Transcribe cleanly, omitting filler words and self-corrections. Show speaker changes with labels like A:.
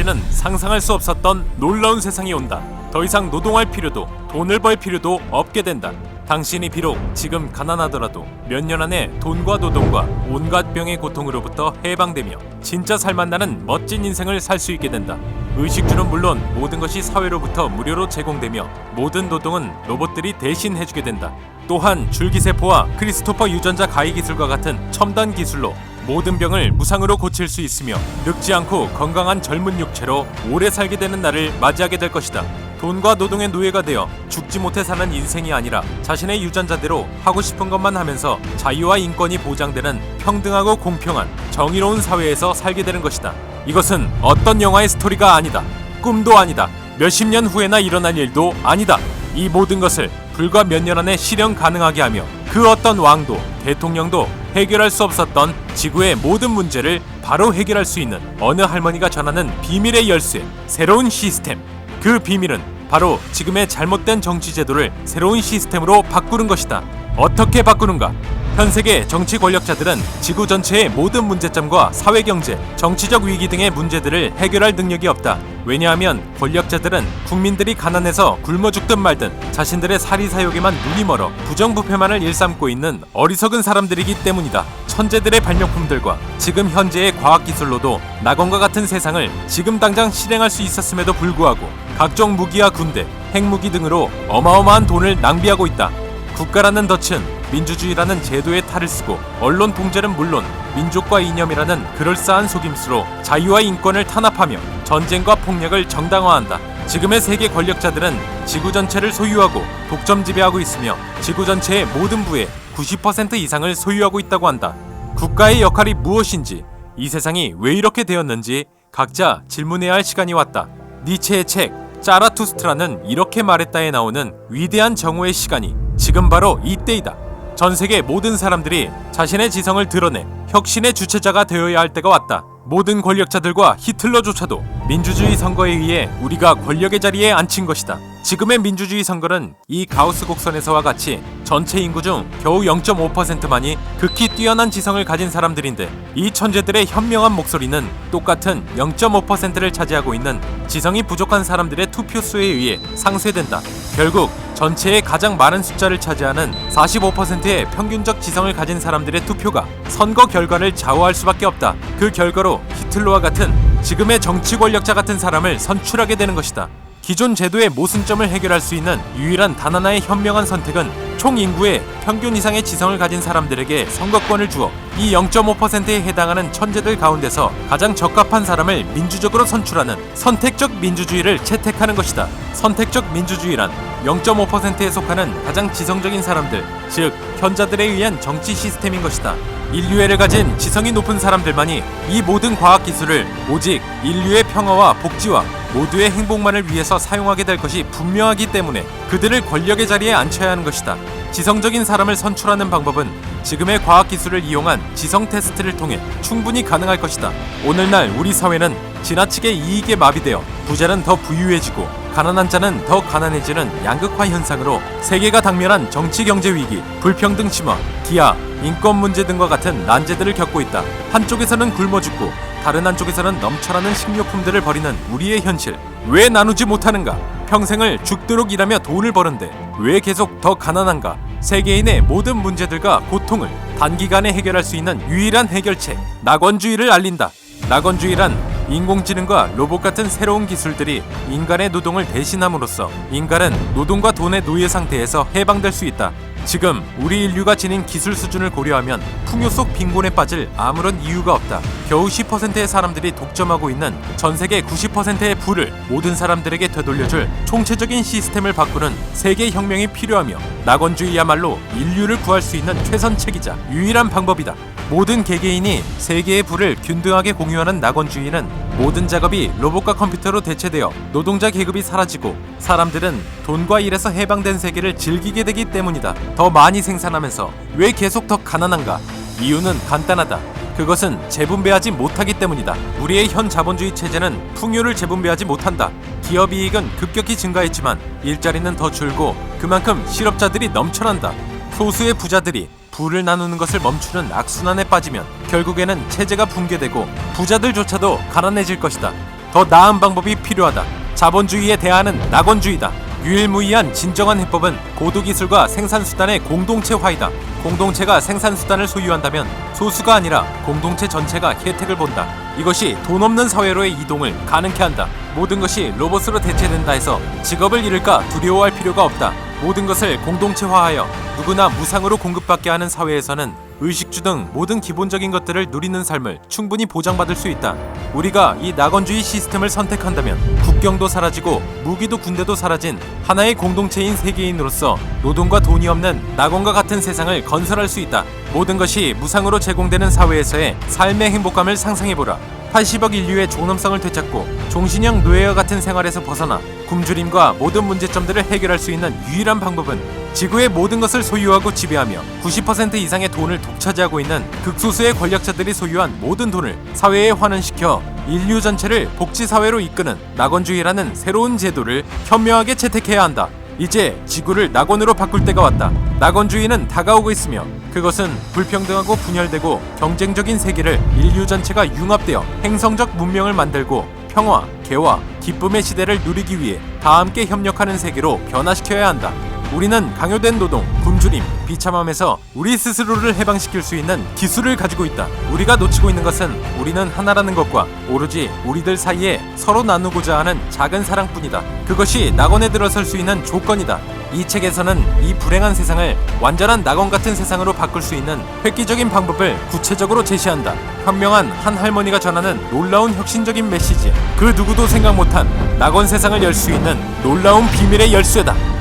A: 이제는 상상할 수 없었던 놀라운 세상이 온다. 더 이상 노동할 필요도 돈을 벌 필요도 없게 된다. 당신이 비록 지금 가난하더라도 몇 년 안에 돈과 노동과 온갖 병의 고통으로부터 해방되며 진짜 살맛나는 멋진 인생을 살 수 있게 된다. 의식주는 물론 모든 것이 사회로부터 무료로 제공되며 모든 노동은 로봇들이 대신 해주게 된다. 또한 줄기세포와 크리스토퍼 유전자 가위 기술과 같은 첨단 기술로 모든 병을 무상으로 고칠 수 있으며 늙지 않고 건강한 젊은 육체로 오래 살게 되는 날을 맞이하게 될 것이다. 돈과 노동의 노예가 되어 죽지 못해 사는 인생이 아니라 자신의 유전자대로 하고 싶은 것만 하면서 자유와 인권이 보장되는 평등하고 공평한 정의로운 사회에서 살게 되는 것이다. 이것은 어떤 영화의 스토리가 아니다. 꿈도 아니다. 몇십 년 후에나 일어날 일도 아니다. 이 모든 것을 불과 몇 년 안에 실현 가능하게 하며 그 어떤 왕도 대통령도 해결할 수 없었던 지구의 모든 문제를 바로 해결할 수 있는 어느 할머니가 전하는 비밀의 열쇠, 새로운 시스템. 그 비밀은 바로 지금의 잘못된 정치 제도를 새로운 시스템으로 바꾸는 것이다. 어떻게 바꾸는가? 현 세계 정치 권력자들은 지구 전체의 모든 문제점과 사회 경제, 정치적 위기 등의 문제들을 해결할 능력이 없다. 왜냐하면 권력자들은 국민들이 가난해서 굶어 죽든 말든 자신들의 사리사욕에만 눈이 멀어 부정부패만을 일삼고 있는 어리석은 사람들이기 때문이다. 천재들의 발명품들과 지금 현재의 과학기술로도 낙원과 같은 세상을 지금 당장 실행할 수 있었음에도 불구하고 각종 무기와 군대, 핵무기 등으로 어마어마한 돈을 낭비하고 있다. 국가라는 덫은 민주주의라는 제도의 탈을 쓰고 언론 통제는 물론 민족과 이념이라는 그럴싸한 속임수로 자유와 인권을 탄압하며 전쟁과 폭력을 정당화한다. 지금의 세계 권력자들은 지구 전체를 소유하고 독점 지배하고 있으며 지구 전체의 모든 부의 90% 이상을 소유하고 있다고 한다. 국가의 역할이 무엇인지, 이 세상이 왜 이렇게 되었는지 각자 질문해야 할 시간이 왔다. 니체의 책 짜라투스트라는 이렇게 말했다에 나오는 위대한 정오의 시간이 지금 바로 이때이다. 전 세계 모든 사람들이 자신의 지성을 드러내 혁신의 주체자가 되어야 할 때가 왔다. 모든 권력자들과 히틀러조차도 민주주의 선거에 의해 우리가 권력의 자리에 앉힌 것이다. 지금의 민주주의 선거는 이 가우스 곡선에서와 같이 전체 인구 중 겨우 0.5%만이 극히 뛰어난 지성을 가진 사람들인데 이 천재들의 현명한 목소리는 똑같은 0.5%를 차지하고 있는 지성이 부족한 사람들의 투표수에 의해 상쇄된다. 결국 전체의 가장 많은 숫자를 차지하는 45%의 평균적 지성을 가진 사람들의 투표가 선거 결과를 좌우할 수밖에 없다. 그 결과로 히틀러와 같은 지금의 정치 권력자 같은 사람을 선출하게 되는 것이다. 기존 제도의 모순점을 해결할 수 있는 유일한 단 하나의 현명한 선택은 총 인구의 평균 이상의 지성을 가진 사람들에게 선거권을 주어 이 0.5%에 해당하는 천재들 가운데서 가장 적합한 사람을 민주적으로 선출하는 선택적 민주주의를 채택하는 것이다. 선택적 민주주의란 0.5%에 속하는 가장 지성적인 사람들, 즉 현자들에 의한 정치 시스템인 것이다. 인류애를 가진 지성이 높은 사람들만이 이 모든 과학기술을 오직 인류의 평화와 복지와 모두의 행복만을 위해서 사용하게 될 것이 분명하기 때문에 그들을 권력의 자리에 앉혀야 하는 것이다. 지성적인 사람을 선출하는 방법은 지금의 과학기술을 이용한 지성 테스트를 통해 충분히 가능할 것이다. 오늘날 우리 사회는 지나치게 이익에 마비되어 부자는 더 부유해지고 가난한 자는 더 가난해지는 양극화 현상으로 세계가 당면한 정치 경제 위기, 불평등 심화, 기아, 인권 문제 등과 같은 난제들을 겪고 있다. 한쪽에서는 굶어 죽고 다른 한쪽에서는 넘쳐나는 식료품들을 버리는 우리의 현실. 왜 나누지 못하는가? 평생을 죽도록 일하며 돈을 버는데 왜 계속 더 가난한가? 세계인의 모든 문제들과 고통을 단기간에 해결할 수 있는 유일한 해결책, 낙원주의를 알린다. 낙원주의란 인공지능과 로봇 같은 새로운 기술들이 인간의 노동을 대신함으로써 인간은 노동과 돈의 노예 상태에서 해방될 수 있다. 지금 우리 인류가 지닌 기술 수준을 고려하면 풍요 속 빈곤에 빠질 아무런 이유가 없다. 겨우 10%의 사람들이 독점하고 있는 전 세계 90%의 부를 모든 사람들에게 되돌려줄 총체적인 시스템을 바꾸는 세계 혁명이 필요하며 낙원주의야말로 인류를 구할 수 있는 최선책이자 유일한 방법이다. 모든 개개인이 세계의 부를 균등하게 공유하는 낙원주의는 모든 작업이 로봇과 컴퓨터로 대체되어 노동자 계급이 사라지고 사람들은 돈과 일에서 해방된 세계를 즐기게 되기 때문이다. 더 많이 생산하면서 왜 계속 더 가난한가? 이유는 간단하다. 그것은 재분배하지 못하기 때문이다. 우리의 현 자본주의 체제는 풍요를 재분배하지 못한다. 기업 이익은 급격히 증가했지만 일자리는 더 줄고 그만큼 실업자들이 넘쳐난다. 소수의 부자들이 부를 나누는 것을 멈추는 악순환에 빠지면 결국에는 체제가 붕괴되고 부자들조차도 가난해질 것이다. 더 나은 방법이 필요하다. 자본주의에 대항하는 낙원주의다. 유일무이한 진정한 해법은 고도기술과 생산수단의 공동체화이다. 공동체가 생산수단을 소유한다면 소수가 아니라 공동체 전체가 혜택을 본다. 이것이 돈 없는 사회로의 이동을 가능케 한다. 모든 것이 로봇으로 대체된다 해서 직업을 잃을까 두려워할 필요가 없다. 모든 것을 공동체화하여 누구나 무상으로 공급받게 하는 사회에서는 의식주 등 모든 기본적인 것들을 누리는 삶을 충분히 보장받을 수 있다. 우리가 이 낙원주의 시스템을 선택한다면 국경도 사라지고 무기도 군대도 사라진 하나의 공동체인 세계인으로서 노동과 돈이 없는 낙원과 같은 세상을 건설할 수 있다. 모든 것이 무상으로 제공되는 사회에서의 삶의 행복감을 상상해보라. 80억 인류의 존엄성을 되찾고 종신형 노예와 같은 생활에서 벗어나 굶주림과 모든 문제점들을 해결할 수 있는 유일한 방법은 지구의 모든 것을 소유하고 지배하며 90% 이상의 돈을 독차지하고 있는 극소수의 권력자들이 소유한 모든 돈을 사회에 환원시켜 인류 전체를 복지사회로 이끄는 낙원주의라는 새로운 제도를 현명하게 채택해야 한다. 이제 지구를 낙원으로 바꿀 때가 왔다. 낙원주의는 다가오고 있으며 그것은 불평등하고 분열되고 경쟁적인 세계를 인류 전체가 융합되어 행성적 문명을 만들고 평화, 개화, 기쁨의 시대를 누리기 위해 다 함께 협력하는 세계로 변화시켜야 한다. 우리는 강요된 노동, 굶주림, 비참함에서 우리 스스로를 해방시킬 수 있는 기술을 가지고 있다. 우리가 놓치고 있는 것은 우리는 하나라는 것과 오로지 우리들 사이에 서로 나누고자 하는 작은 사랑뿐이다. 그것이 낙원에 들어설 수 있는 조건이다. 이 책에서는 이 불행한 세상을 완전한 낙원 같은 세상으로 바꿀 수 있는 획기적인 방법을 구체적으로 제시한다. 현명한 한 할머니가 전하는 놀라운 혁신적인 메시지. 그 누구도 생각 못한 낙원 세상을 열 수 있는 놀라운 비밀의 열쇠다.